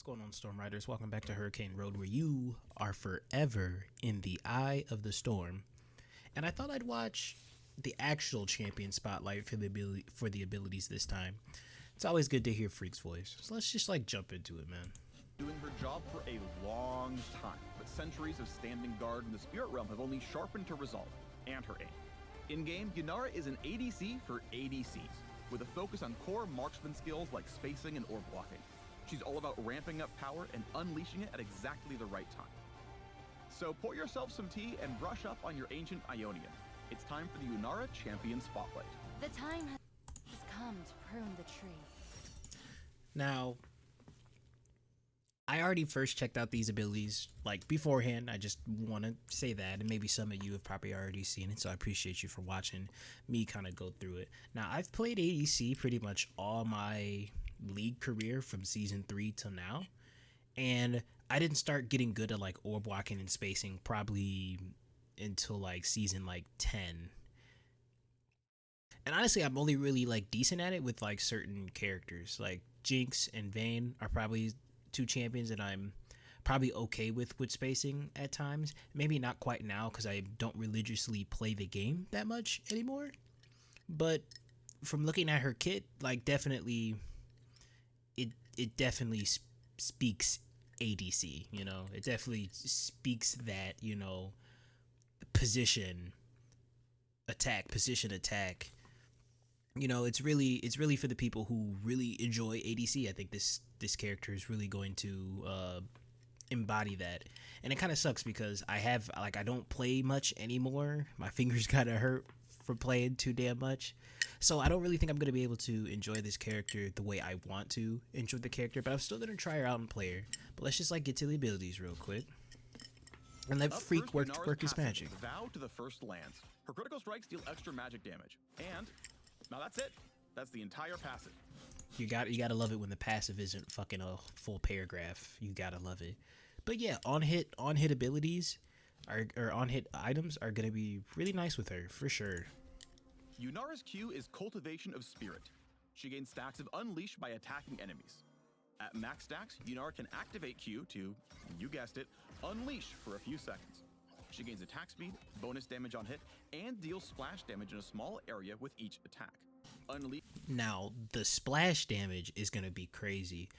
What's going on, Storm Riders? Welcome back to Hurricane Road, where you are forever in the eye of the storm. And I thought I'd watch the actual champion spotlight for the abilities this time. It's always good to hear Freak's voice, so let's just jump into it, man. Doing her job for a long time, but centuries of standing guard in the spirit realm have only sharpened her resolve and her aim. In-game, Yunara is an ADC for ADCs, with a focus on core marksman skills like spacing and orb blocking. She's all about ramping up power and unleashing it at exactly the right time. So pour yourself some tea and brush up on your ancient Ionian. It's time for the Yunara Champion Spotlight. The time has come to prune the tree. Now, I already first checked out these abilities beforehand. I just want to say that, and maybe some of you have probably already seen it, so I appreciate you for watching me kind of go through it. Now, I've played ADC pretty much all my league career from season 3 till now, and I didn't start getting good at orb walking and spacing probably until season 10. And honestly, I'm only really decent at it with certain characters. Jinx and Vayne are probably two champions that I'm probably okay with spacing at times. Maybe not quite now because I don't religiously play the game that much anymore. But from looking at her kit, definitely, it definitely speaks ADC. It definitely speaks that position attack. It's really for the people who really enjoy ADC. I think this character is really going to embody that, and it kind of sucks because I don't play much anymore. My fingers kind of hurt from playing too damn much, so I don't really think I'm gonna be able to enjoy this character the way I want to enjoy the character. But I'm still gonna try her out and play her. But let's just get to the abilities real quick and let Freak work his magic. Vow to the first lands. Her critical strikes deal extra magic damage, and now that's it. That's the entire passive. You gotta love it when the passive isn't fucking a full paragraph. You gotta love it. But yeah, on hit abilities or on hit items are gonna be really nice with her for sure. Yunara's Q is Cultivation of Spirit. She gains stacks of Unleash by attacking enemies. At max stacks, Yunara can activate Q to, you guessed it, Unleash for a few seconds. She gains attack speed, bonus damage on hit, and deals splash damage in a small area with each attack. Now, the splash damage is going to be crazy.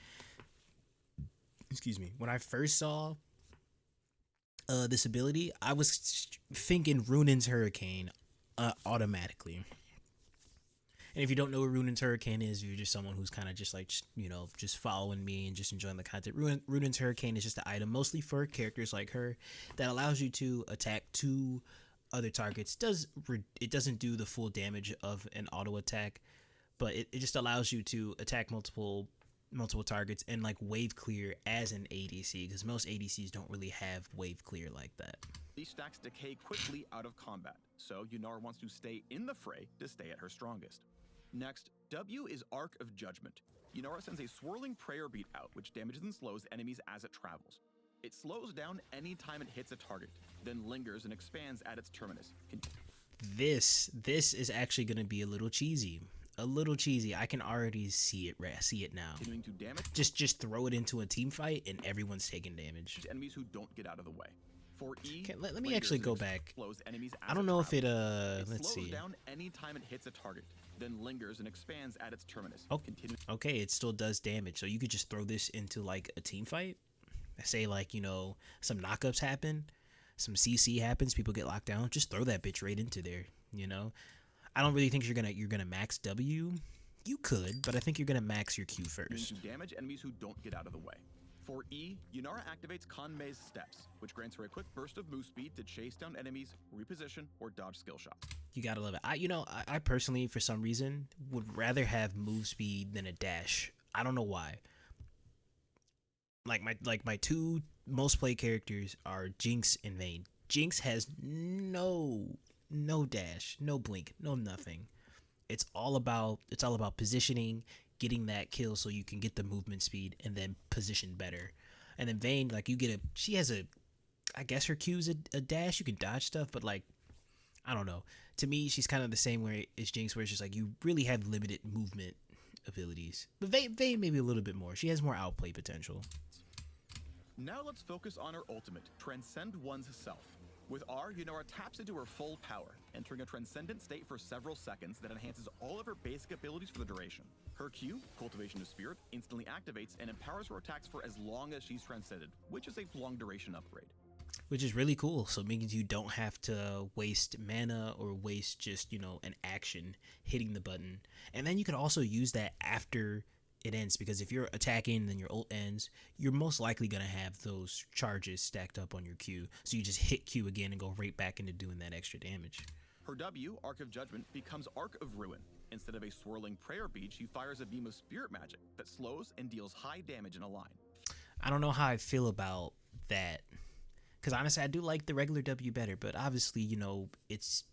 Excuse me. When I first saw this ability, I was thinking Runin's Hurricane automatically. And if you don't know what Runin's Hurricane is, you're just someone who's kind of just just following me and just enjoying the content. Runin's Hurricane is just an item mostly for characters like her that allows you to attack two other targets. It doesn't do the full damage of an auto attack, but it just allows you to attack multiple targets and wave clear as an ADC, because most ADCs don't really have wave clear like that. These stacks decay quickly out of combat, so Yunara wants to stay in the fray to stay at her strongest. Next, W is Arc of Judgment. Yunara sends a swirling prayer beat out, which damages and slows enemies as it travels. It slows down any time it hits a target, then lingers and expands at its terminus. This is actually going to be a little cheesy. I can already see it now. Continuing to damage. Just throw it into a team fight and everyone's taking damage. Enemies who don't get out of the way. For E, okay, let me actually go back. Enemies I don't know if it let's see. Slows down any time it hits a target, then lingers and expands at its terminus. Oh, okay, it still does damage. So you could just throw this into a team fight. Say some knockups happen, some CC happens, people get locked down. Just throw that bitch right into there. I don't really think you're gonna max W. You could, but I think you're gonna max your Q first. To damage enemies who don't get out of the way. For E, Yunara activates Kanmei's Steps, which grants her a quick burst of move speed to chase down enemies, reposition, or dodge skill shots. You gotta love it. I personally, for some reason, would rather have move speed than a dash. I don't know why. My two most played characters are Jinx and Vayne. Jinx has no dash, no blink, no nothing. It's all about positioning, getting that kill so you can get the movement speed and then position better. And then Vayne, she has I guess her Q's a dash. You can dodge stuff, but I don't know. To me, she's kind of the same way as Jinx, where it's just you really have limited movement abilities. But Vayne maybe a little bit more. She has more outplay potential. Now let's focus on her ultimate, Transcend One's Self. With R, Yunara taps into her full power, entering a transcendent state for several seconds that enhances all of her basic abilities for the duration. Her Q, Cultivation of Spirit, instantly activates and empowers her attacks for as long as she's transcended, which is a long duration upgrade. Which is really cool. So it means you don't have to waste mana or waste just, an action hitting the button. And then you could also use that after it ends, because if you're attacking and then your ult ends, you're most likely going to have those charges stacked up on your Q. So you just hit Q again and go right back into doing that extra damage. Her W, Arc of Judgment, becomes Arc of Ruin. Instead of a swirling prayer bead, she fires a beam of spirit magic that slows and deals high damage in a line. I don't know how I feel about that, because honestly, I do like the regular W better, but obviously, it's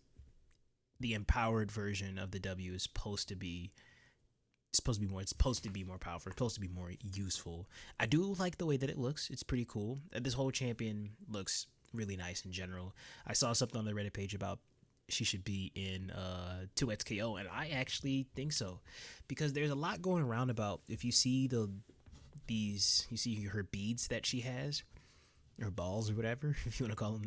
the empowered version of the W is supposed to be more. It's supposed to be more powerful. It's supposed to be more useful. I do like the way that it looks. It's pretty cool. This whole champion looks really nice in general. I saw something on the Reddit page about she should be in 2x KO, and I actually think so, because there's a lot going around about, if you see you see her beads that she has, or balls or whatever, if you want to call them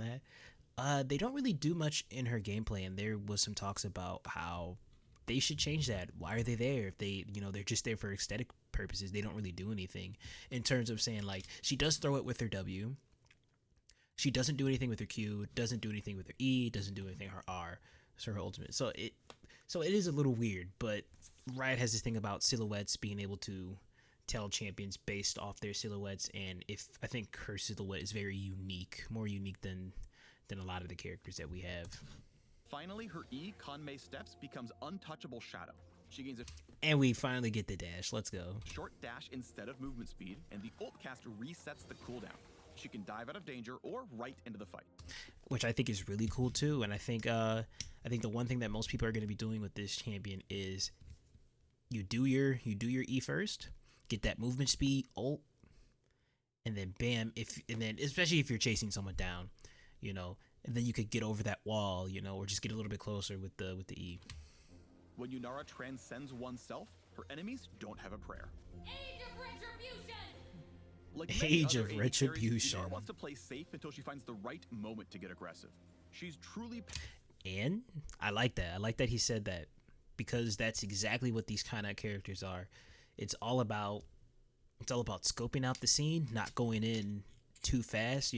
that. They don't really do much in her gameplay, and there was some talks about how they should change that. Why are they there? If they, they're just there for aesthetic purposes, they don't really do anything in terms of saying, like, she does throw it with her W. She doesn't do anything with her Q, doesn't do anything with her E, doesn't do anything with her R. So her ultimate. So it is a little weird, but Riot has this thing about silhouettes, being able to tell champions based off their silhouettes, and I think her silhouette is very unique, more unique than a lot of the characters that we have. Finally, her E, Conmay Steps, becomes Untouchable Shadow. She gains a And we finally get the dash. Let's go. short dash instead of movement speed, and the ult cast resets the cooldown. She can dive out of danger or right into the fight, which I think is really cool too. And I think the one thing that most people are going to be doing with this champion is you do your E first, get that movement speed, ult, and then bam, and then especially if you're chasing someone down, and then you could get over that wall, or just get a little bit closer with the E. When Yunara transcends oneself, her enemies don't have a prayer. Age of Retribution! Like many Age other of AD Retribution. carries, Yunara wants to play safe until she finds the right moment to get aggressive. She's truly... And I like that. I like that he said that, because that's exactly what these kind of characters are. It's all about scoping out the scene, not going in too fast,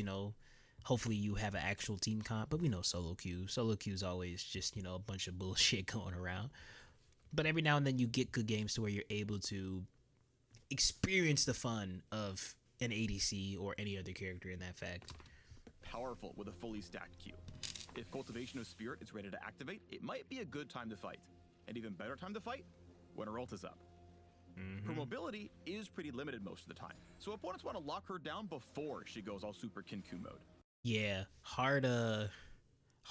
Hopefully you have an actual team comp, but we know solo queue. Solo queue is always just, a bunch of bullshit going around. But every now and then you get good games to where you're able to experience the fun of an ADC or any other character in that fact. Powerful with a fully stacked Q. If Cultivation of Spirit is ready to activate, it might be a good time to fight. An even better time to fight? When her ult is up. Her mobility is pretty limited most of the time, so opponents want to lock her down before she goes all Super Kinku mode. Yeah, hard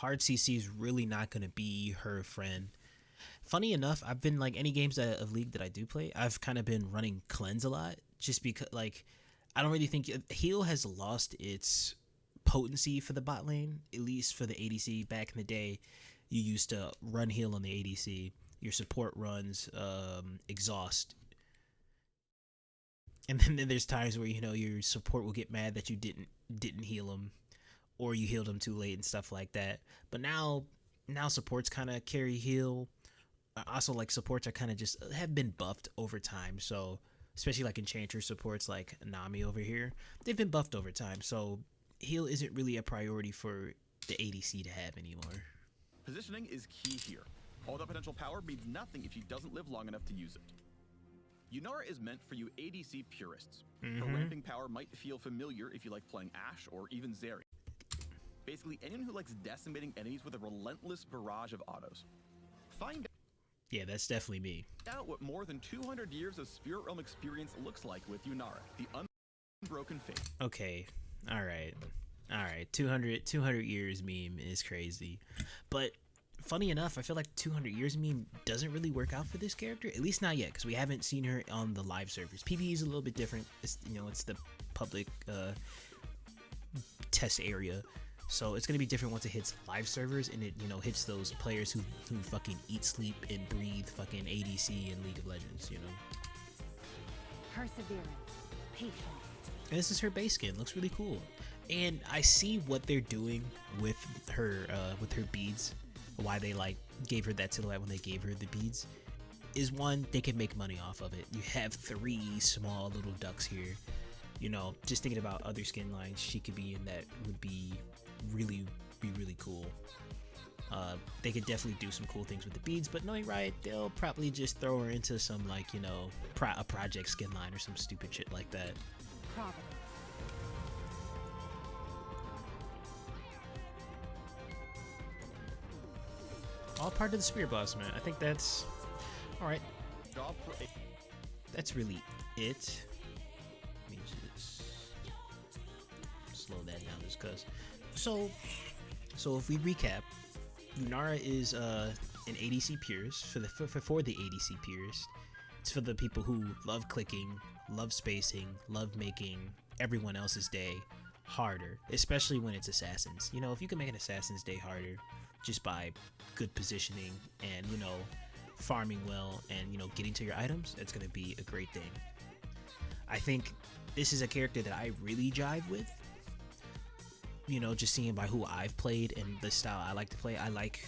CC is really not going to be her friend. Funny enough, I've been, like, any games of League that I do play, I've kind of been running cleanse a lot, just because, like, I don't really think heal has lost its potency for the bot lane, at least for the ADC. Back in the day, you used to run heal on the ADC. Your support runs exhaust. And then there's times where, your support will get mad that you didn't heal them, or you healed them too late and stuff like that. But now supports kind of carry heal. Also, like, supports are kind of just have been buffed over time. So especially like enchanter supports like Nami over here, they've been buffed over time. So heal isn't really a priority for the ADC to have anymore. Positioning is key here. All that potential power means nothing if she doesn't live long enough to use it. Yunara is meant for you ADC purists. Her ramping power might feel familiar if you like playing Ashe or even Zeri. Basically, anyone who likes decimating enemies with a relentless barrage of autos. Find Yeah, that's definitely me. out what more than 200 years of Spirit Realm experience looks like with Yunara, the unbroken faith. Okay, all right. 200 years meme is crazy, but funny enough, I feel like 200 years meme doesn't really work out for this character, at least not yet, because we haven't seen her on the live servers. PvE is a little bit different. It's, it's the public test area, So it's gonna be different once it hits live servers and it, you know, hits those players who fucking eat, sleep, and breathe fucking ADC and League of Legends, you know. Perseverance. Patience. And this is her base skin. Looks really cool. And I see what they're doing with her beads. Why they like gave her that silhouette when they gave her the beads is one, they can make money off of it. You have 3 small little ducks here. You know, just thinking about other skin lines she could be in that would be really cool. They could definitely do some cool things with the beads, but knowing Riot, they'll probably just throw her into some, like, you know, a project skin line or some stupid shit like that. Providence. All part of the Spirit Blossom, man. I think that's alright. Job for a That's really it. Let me just slow that down just cause. So if we recap, Yunara is an ADC Purest for the ADC Purest. It's for the people who love clicking, love spacing, love making everyone else's day harder, especially when it's assassins. You know, if you can make an assassin's day harder just by good positioning and, you know, farming well and, you know, getting to your items, it's gonna be a great thing. I think this is a character that I really jive with. You know, just seeing by who I've played and the style I like to play. I like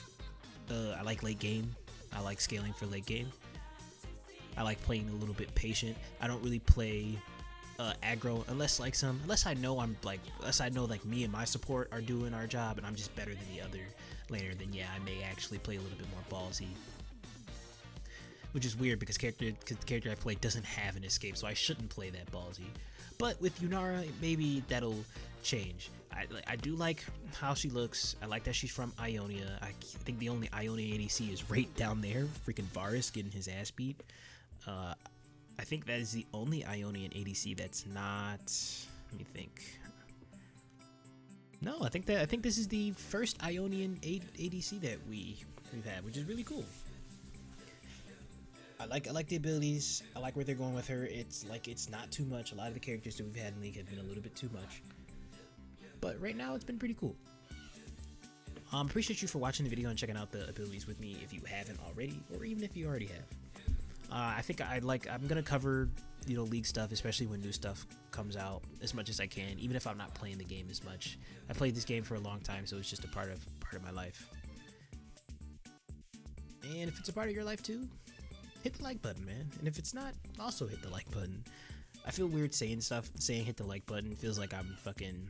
late game. I like scaling for late game. I like playing a little bit patient. I don't really play aggro unless I know me and my support are doing our job and I'm just better than the other laner. Then yeah, I may actually play a little bit more ballsy. Which is weird because the character I play doesn't have an escape, so I shouldn't play that ballsy. But with Yunara, maybe that'll change. I do like how she looks. I like that she's from Ionia. I think the only Ionia ADC is right down there, freaking Varus getting his ass beat. I think that is the only Ionian ADC that's not. Let me think. No, I think this is the first Ionian ADC that we've had, which is really cool. I like the abilities. I like where they're going with her. It's not too much. A lot of the characters that we've had in League have been a little bit too much. But right now it's been pretty cool. Appreciate you for watching the video and checking out the abilities with me if you haven't already, or even if you already have. I think I'm gonna cover, you know, League stuff, especially when new stuff comes out, as much as I can, even if I'm not playing the game as much. I played this game for a long time, so it's just a part of my life. And if it's a part of your life too, hit the like button, man. And if it's not, also hit the like button. I feel weird saying hit the like button. It feels like I'm fucking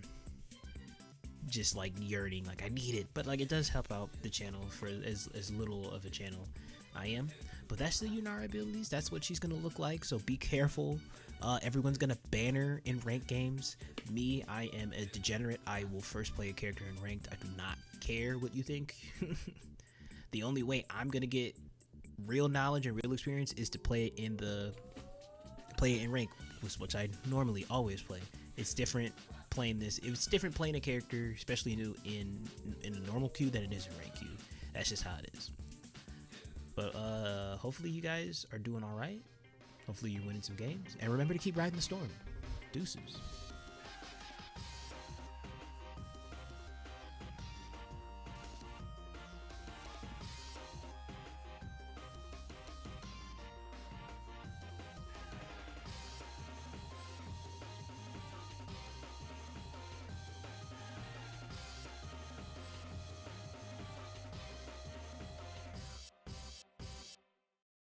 just like yearning, like I need it, but like it does help out the channel for as little of a channel I am. But that's the Yunara abilities. That's what she's gonna look like, so be careful. Everyone's gonna ban her in ranked games. Me, I am a degenerate. I will first play a character in ranked. I do not care what you think. The only way I'm gonna get real knowledge and real experience is to play it in rank, which I normally always play. It's different playing this. It's different playing a character, especially new in a normal queue, than it is in rank queue. That's just how it is. But hopefully you guys are doing all right. Hopefully you're winning some games, and remember to keep riding the storm. Deuces.